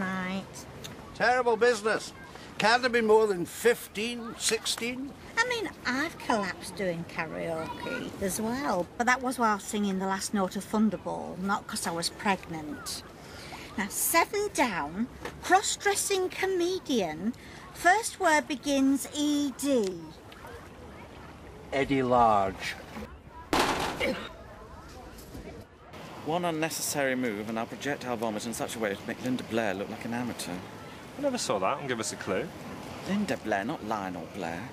night. Terrible business. Can't have been more than 15, 16? I mean, I've collapsed doing karaoke as well, but that was while singing the last note of Thunderball, not because I was pregnant. Now, 7 down, cross-dressing comedian, first word begins ED. Eddie Large. One unnecessary move and I'll projectile vomit in such a way as to make Linda Blair look like an amateur. I never saw that, and give us a clue. Linda Blair, not Lionel Blair.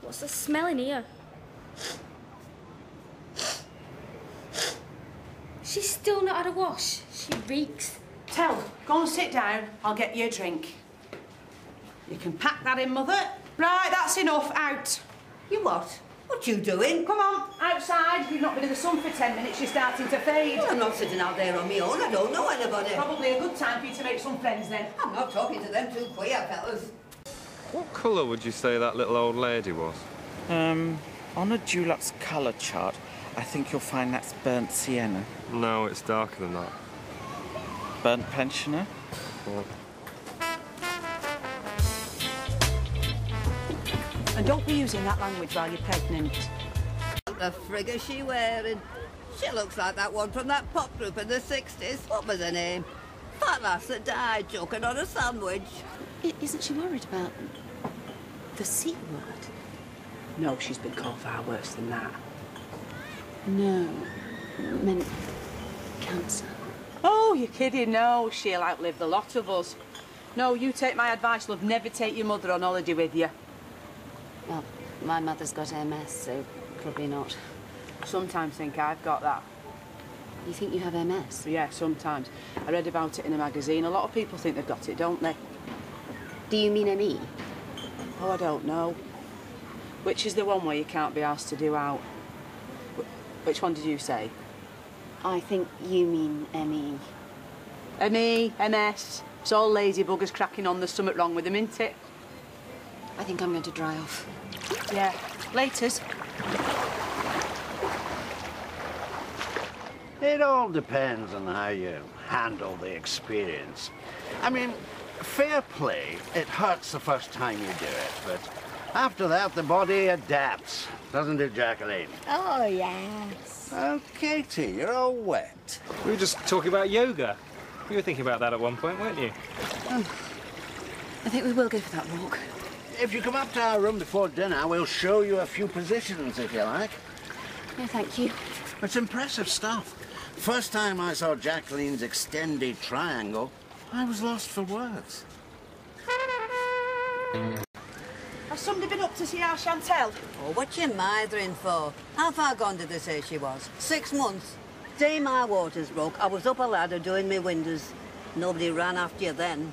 What's the smell in here? She's still not had a wash. She reeks. Tell, go and sit down. I'll get you a drink. You can pack that in, Mother. Right, that's enough. Out. You what? What you doing? Come on, outside. You've not been in the sun for 10 minutes. You're starting to fade. Well, I'm not sitting out there on my own. I don't know anybody. Probably a good time for you to make some friends then. I'm not talking to them two queer fellas. What colour would you say that little old lady was? On a Dulux colour chart, I think you'll find that's burnt sienna. No, it's darker than that. Burnt pensioner? What? And don't be using that language while you're pregnant. What the frig is she wearing? She looks like that one from that pop group in the 60s. What was her name? Fat lass that died choking on a sandwich. Isn't she worried about the C word? No, she's been called far worse than that. No, meant cancer. Oh, you're kidding. No, she'll outlive the lot of us. No, you take my advice, love. Never take your mother on holiday with you. Well, my mother's got MS, so probably not. Sometimes think I've got that. You think you have MS? Yeah, sometimes. I read about it in a magazine. A lot of people think they've got it, don't they? Do you mean ME? Oh, I don't know. Which is the one where you can't be asked to do out? Which one did you say? I think you mean ME. ME, MS. It's all lazy buggers cracking on. There's something wrong with them, isn't it? I think I'm going to dry off. Yeah. Laters. It all depends on how you handle the experience. I mean, fair play, it hurts the first time you do it, but after that, the body adapts. Doesn't it, Jacqueline? Oh, yes. Oh, Katie, you're all wet. We were just talking about yoga. You were thinking about that at one point, weren't you? I think we will go for that walk. If you come up to our room before dinner, we'll show you a few positions, if you like. No, thank you. It's impressive stuff. First time I saw Jacqueline's extended triangle, I was lost for words. Has somebody been up to see our Chantel? Oh, what you mithering for? How far gone did they say she was? 6 months. Day my waters broke, I was up a ladder doing me windows. Nobody ran after you then.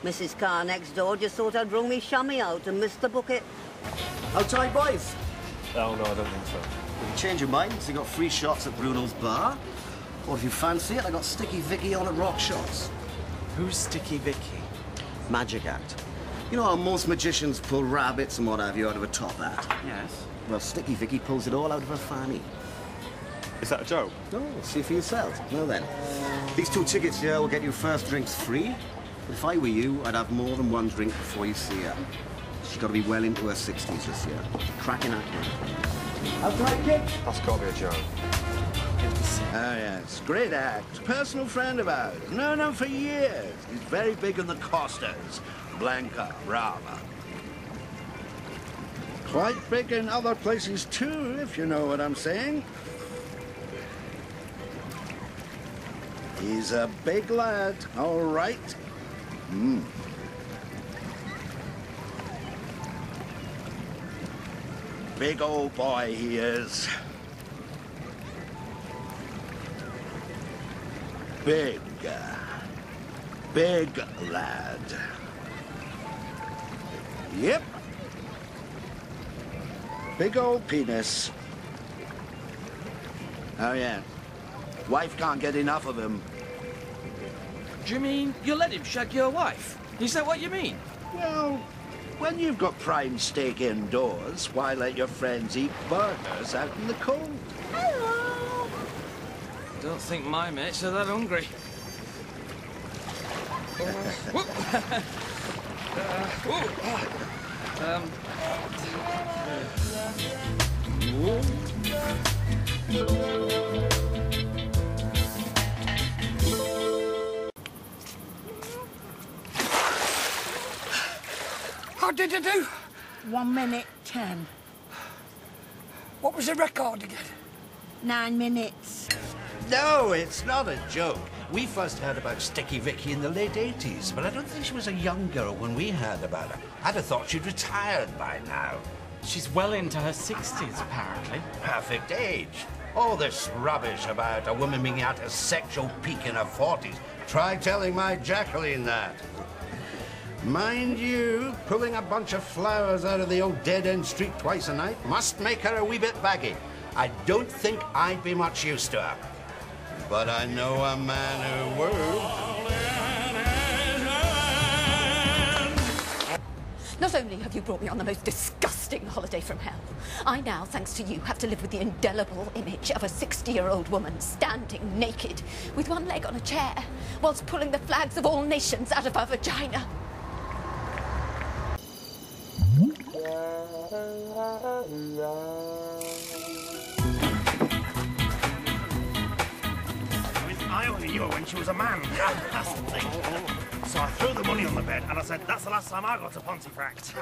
Mrs. Carr next door just thought I'd wrung me chamois out and missed the bucket. Outside, boys. Oh, no, I don't think so. If you change your minds, you got free shots at Bruno's bar. Or if you fancy it, I got Sticky Vicky on at Rock Shots. Who's Sticky Vicky? Magic act. You know how most magicians pull rabbits and what have you out of a top hat? Yes. Well, Sticky Vicky pulls it all out of her fanny. Is that a joke? Oh, see for yourself. Well then, these 2 tickets here will get you first drinks free. If I were you, I'd have more than 1 drink before you see her. She's got to be well into her 60s this year. Cracking actor. Outside, kid. That's got to be a joke. Oh, yes. Great act. Personal friend of ours. Known him for years. He's very big on the Costas. Blanca, Brava. Quite big in other places, too, if you know what I'm saying. He's a big lad, all right. Big old boy he is. Big lad. Yep. Big old penis. Oh, yeah. Wife can't get enough of him. Do you mean you let him shag your wife? Is that what you mean? Well, when you've got prime steak indoors, why let your friends eat burgers out in the cold? Hello. Don't think my mates are that hungry. How did you do? 1 minute 10. What was the record again? 9 minutes. No, it's not a joke. We first heard about Sticky Vicky in the late 80s, but I don't think she was a young girl when we heard about her. I'd have thought she'd retired by now. She's well into her 60s, apparently. Perfect age. All this rubbish about a woman being at a sexual peak in her 40s. Try telling my Jacqueline that. Mind you, pulling a bunch of flowers out of the old dead-end street twice a night must make her a wee bit baggy. I don't think I'd be much use to her. But I know a man who would. Not only have you brought me on the most disgusting holiday from hell, I now, thanks to you, have to live with the indelible image of a 60-year-old woman standing naked with one leg on a chair whilst pulling the flags of all nations out of her vagina. I only knew her when she was a man. That's the thing. So I threw the money on the bed and I said, that's the last time I got a Pontefract.